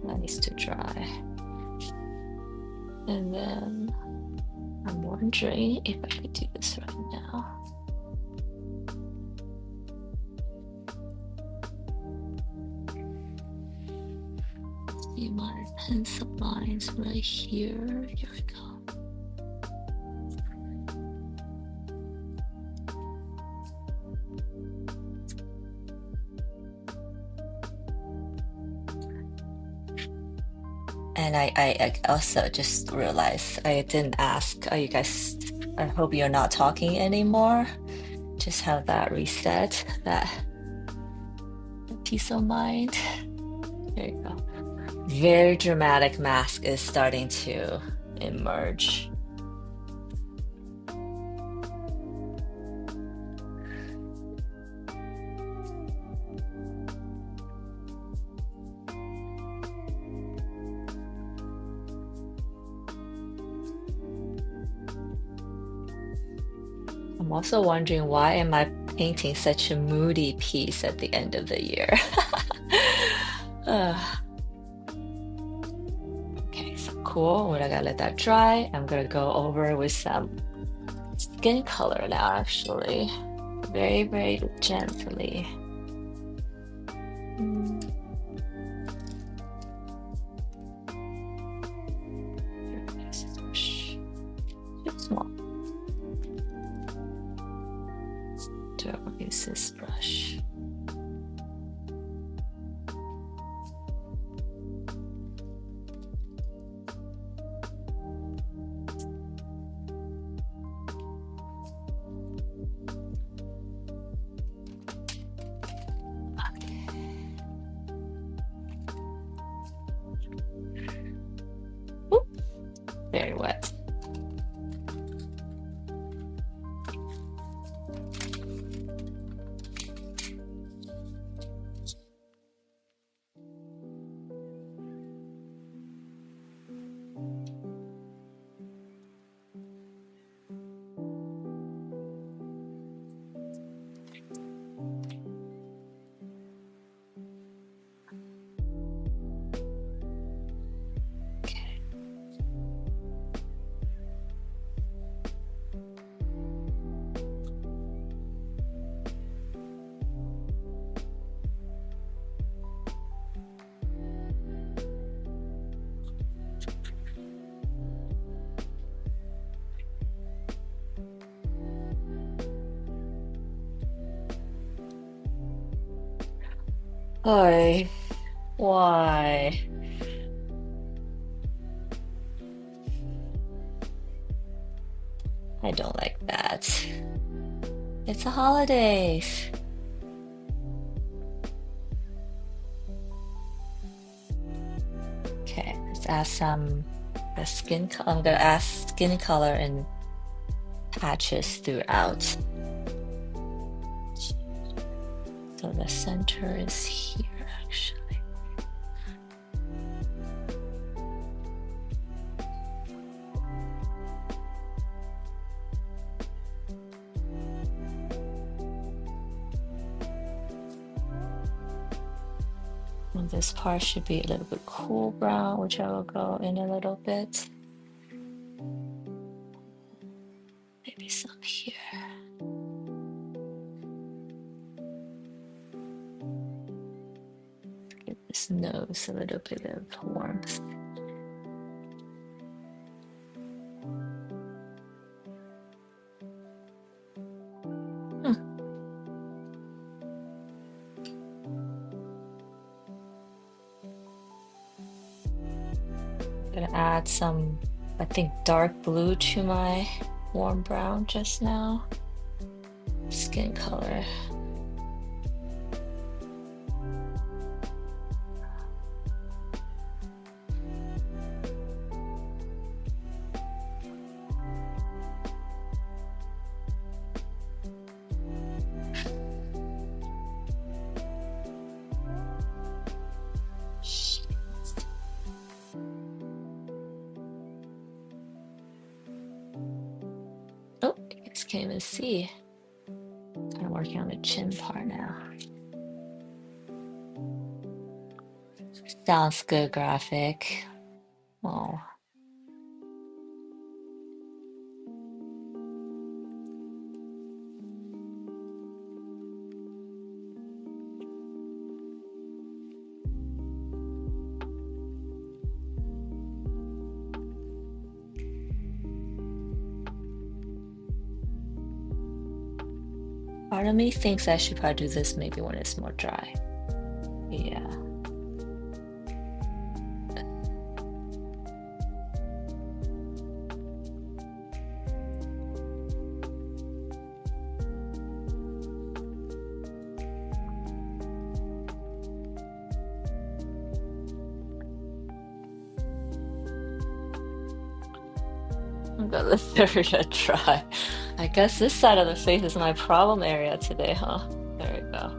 That needs to dry. And then I'm wondering if I could do this right now. See my pencil lines right here. Here we go. And I also just realized I didn't ask. You guys, I hope you're not talking anymore. Just have that reset, that peace of mind. There you go. Very dramatic mask is starting to emerge. I'm also wondering, why am I painting such a moody piece at the end of the year? Okay, so cool. When I gotta let that dry, I'm gonna go over with some skin color now, actually. Very, very gently. Too small. Use this brush. Ooh, very wet. Why? Why? I don't like that. It's the holidays. Okay, let's add some the skin. I'm gonna add skin color and patches throughout. So the center is here, actually. This part should be a little bit cool brown, which I will go in a little bit. Maybe some here. Give this nose a little bit of warmth. Gonna add some, I think, dark blue to my warm brown just now. Skin color. Oh, you guys can't even see. Kind of working on the chin part now. Sounds good, graphic. Oh. Part of me thinks I should probably do this maybe when it's more dry. Yeah. I'm gonna let it dry. I guess this side of the face is my problem area today, huh? There we go.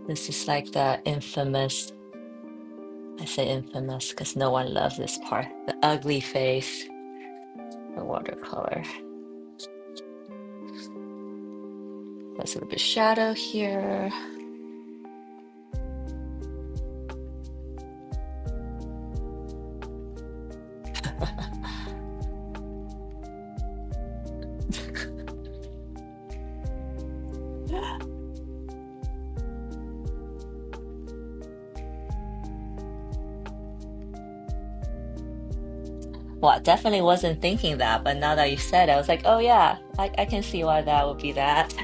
This is like the infamous, I say infamous because no one loves this part, the ugly face, the watercolor. There's a little bit of shadow here. Well, I definitely wasn't thinking that, but now that you said it, I was like, oh yeah, I can see why that would be that.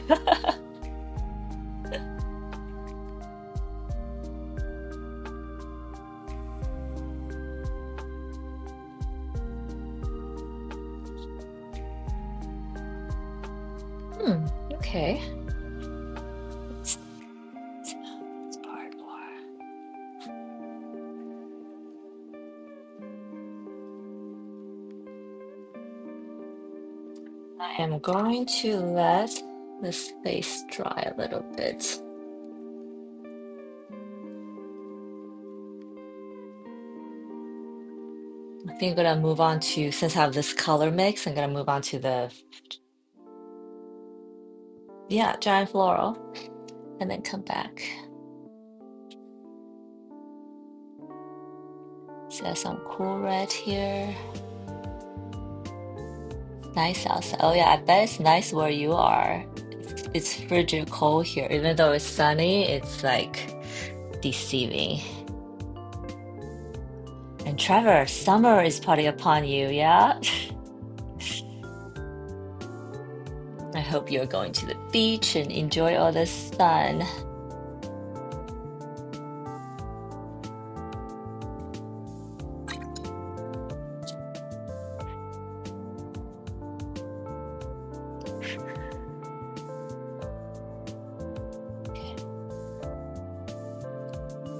Okay. Let's part more. I am going to let this face dry a little bit. I think I'm gonna move on to, since I have this color mix, I'm gonna move on to the, yeah, giant floral, and then come back. So there's some cool red here. Nice outside. Oh yeah, I bet it's nice where you are. It's frigid cold here. Even though it's sunny, it's like deceiving. And Trevor, summer is party upon you, yeah? I hope you're going to the beach and enjoy all the sun.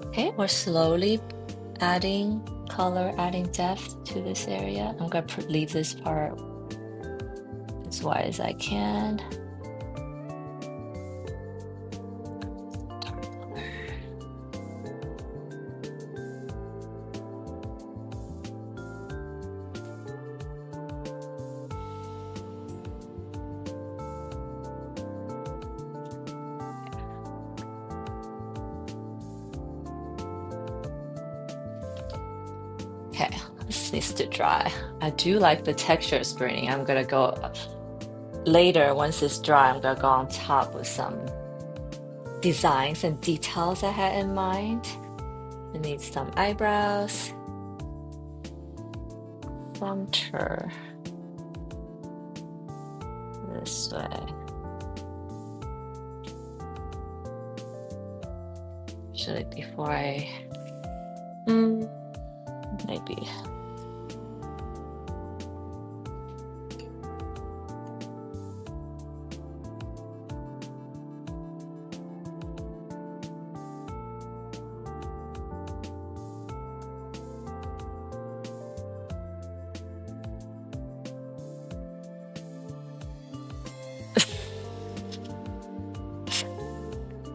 Okay, we're slowly adding color, adding depth to this area. I'm gonna leave this part as wide as I can. Okay, this needs to dry. I do like the texture it's bringing. I'm gonna go later, once it's dry, I'm gonna go on top with some designs and details I had in mind. I need some eyebrows, center this way. Should it before I maybe.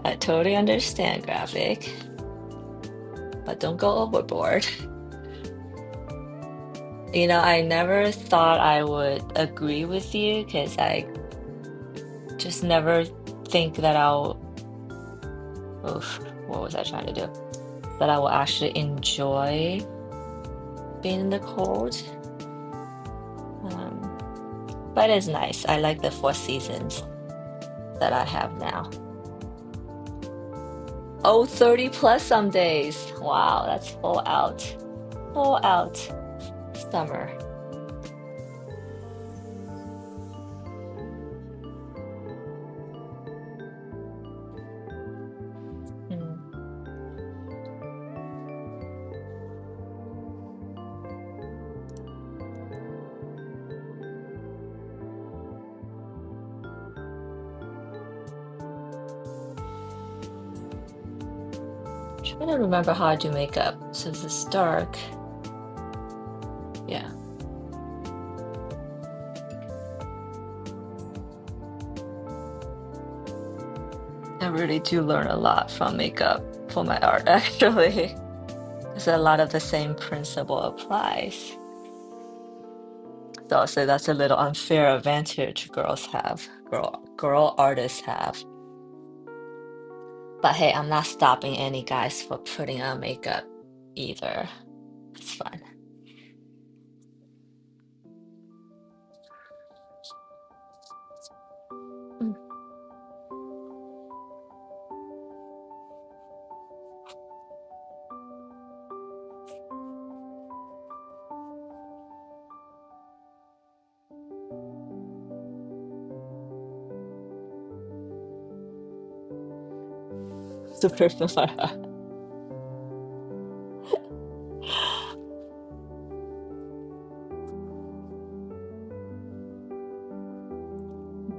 I totally understand, graphic, but don't go overboard. You know, I never thought I would agree with you because I just never think that what was I trying to do? That I will actually enjoy being in the cold. Um, but it's nice. I like the 4 seasons that I have now. Oh, 30 plus some days. Wow, that's full out. Full out summer. Mm. Trying to remember how I do makeup since it's dark. Yeah. I really do learn a lot from makeup for my art, actually. Because a lot of the same principle applies. So I'll say that's a little unfair advantage girls have, girl artists have. But hey, I'm not stopping any guys for putting on makeup either. It's fun. Mm. Super fun.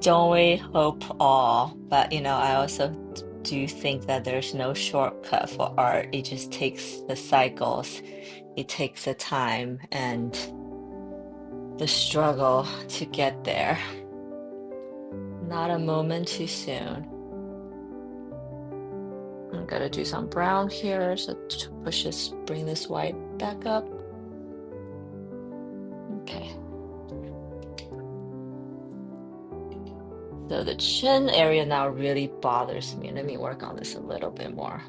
Don't we hope all? But I also do think that there's no shortcut for art. It just takes the cycles, it takes the time and the struggle to get there. Not a moment too soon. I'm gonna do some brown here, so to bring this white back up. Okay. So the chin area now really bothers me. Let me work on this a little bit more.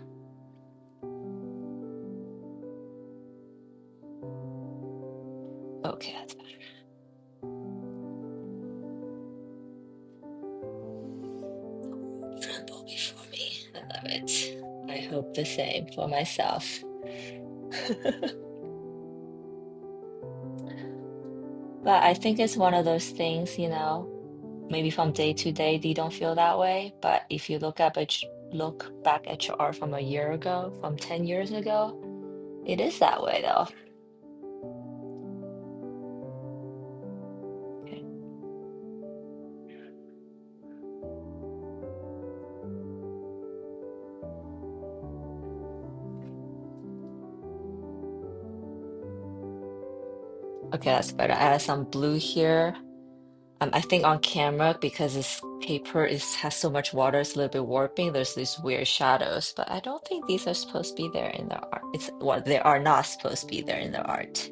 Okay, that's better. Tremble before me. I love it. I hope the same for myself. But I think it's one of those things, maybe from day to day, you don't feel that way. But if you look back at your art from a year ago, from 10 years ago, it is that way though. Okay. Okay, that's better. I add some blue here. I think on camera, because this paper has so much water, it's a little bit warping. There's these weird shadows, but I don't think these are supposed to be there in the art. They are not supposed to be there in the art.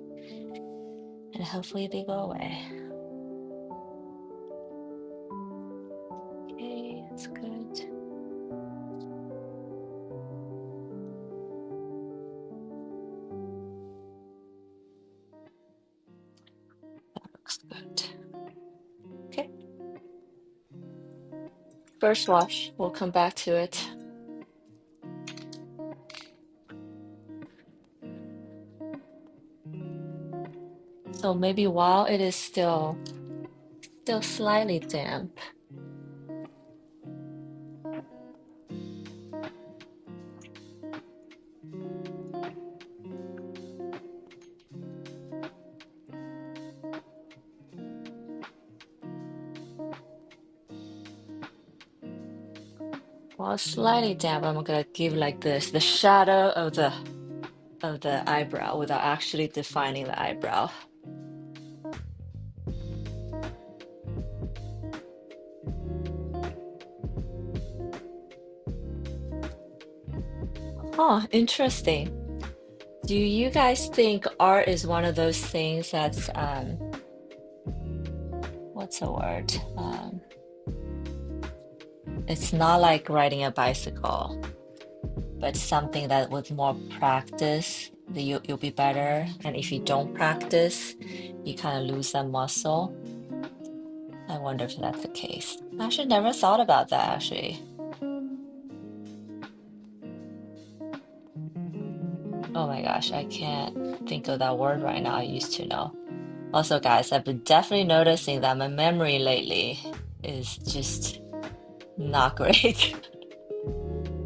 And hopefully they go away. Okay, that's good. Okay. First wash, we'll come back to it. So maybe while it is still slightly damp, while it's slightly damp, I'm gonna give like this the shadow of the eyebrow without actually defining the eyebrow. Oh, interesting. Do you guys think art is one of those things that's what's the word? It's not like riding a bicycle, but something that with more practice, you'll be better. And if you don't practice, you kind of lose that muscle. I wonder if that's the case. I actually never thought about that actually. Oh my gosh, I can't think of that word right now. I used to know. Also, guys, I've been definitely noticing that my memory lately is just not great.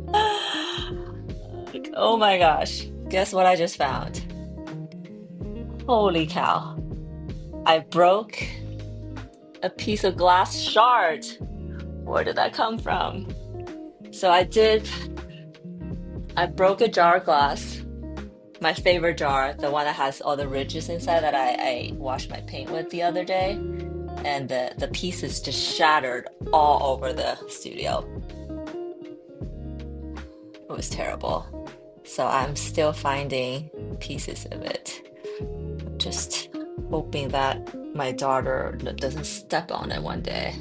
Like, oh my gosh, guess what I just found? Holy cow. I broke a piece of glass shard. Where did that come from? So I broke a jar of glass, my favorite jar, the one that has all the ridges inside that I washed my paint with the other day. And the pieces just shattered all over the studio. It was terrible. So I'm still finding pieces of it. Just hoping that my daughter doesn't step on it one day.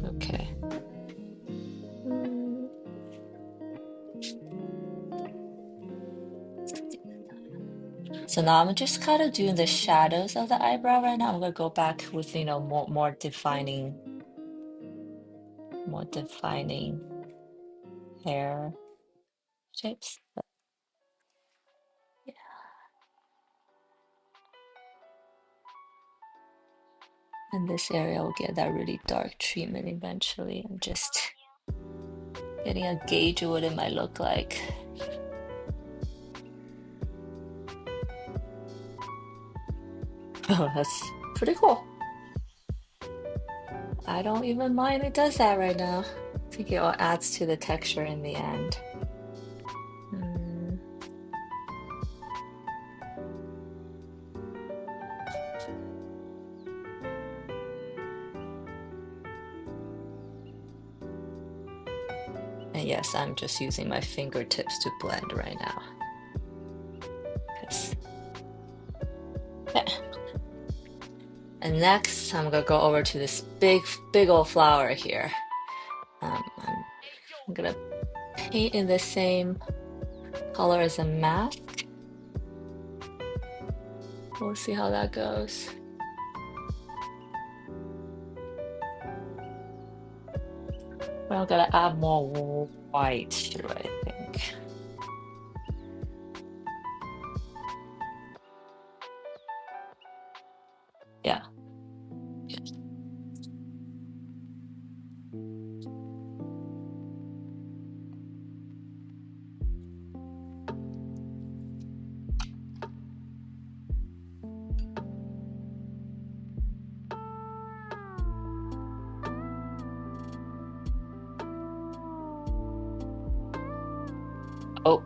Okay. So now I'm just kind of doing the shadows of the eyebrow right now. I'm gonna go back with, more defining hair shapes. But yeah. And this area will get that really dark treatment eventually. I'm just getting a gauge of what it might look like. Oh, that's pretty cool. I don't even mind it does that right now. I think it all adds to the texture in the end. Mm. And yes, I'm just using my fingertips to blend right now. Yeah. And next, I'm gonna go over to this big old flower here. I'm gonna paint in the same color as a mask. We'll see how that goes. But I'm gonna add more white to it, I think. Yeah. Oh,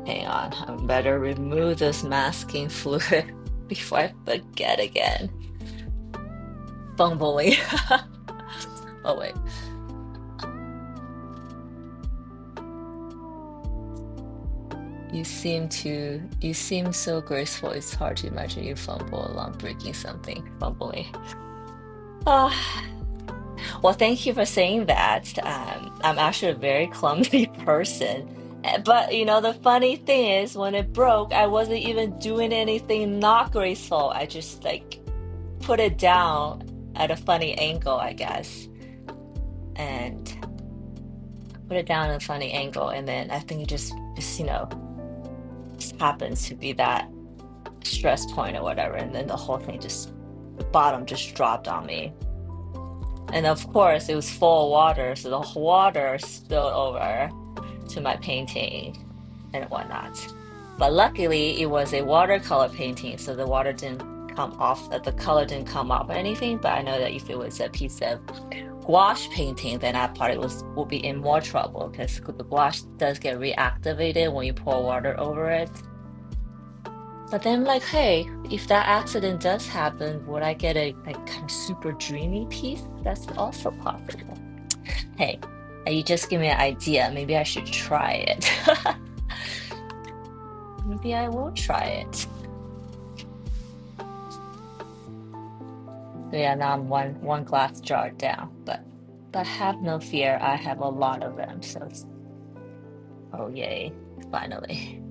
hang on. I better remove this masking fluid before I forget again. Fumbling. Oh wait. You seem so graceful. It's hard to imagine you fumble along breaking something. Fumbling. Ah, well, thank you for saying that. I'm actually a very clumsy person, But you know, the funny thing is when it broke, I wasn't even doing anything not graceful. I just like put it down at a funny angle, I guess, and put it down at a funny angle, and then I think it just you know, just happens to be that stress point or whatever, and then the whole thing just the bottom just dropped on me. And of course, it was full of water, so the water spilled over to my painting and whatnot. But luckily, it was a watercolor painting, so the water didn't come off, the color didn't come off or anything. But I know that if it was a piece of gouache painting, then I probably would be in more trouble because the gouache does get reactivated when you pour water over it. But then I'm like, hey, if that accident does happen, would I get a like kind of super dreamy piece? That's also possible. Hey, you just give me an idea. Maybe I should try it. Maybe I will try it. So yeah, now I'm one glass jar down, but have no fear, I have a lot of them. So oh yay, finally.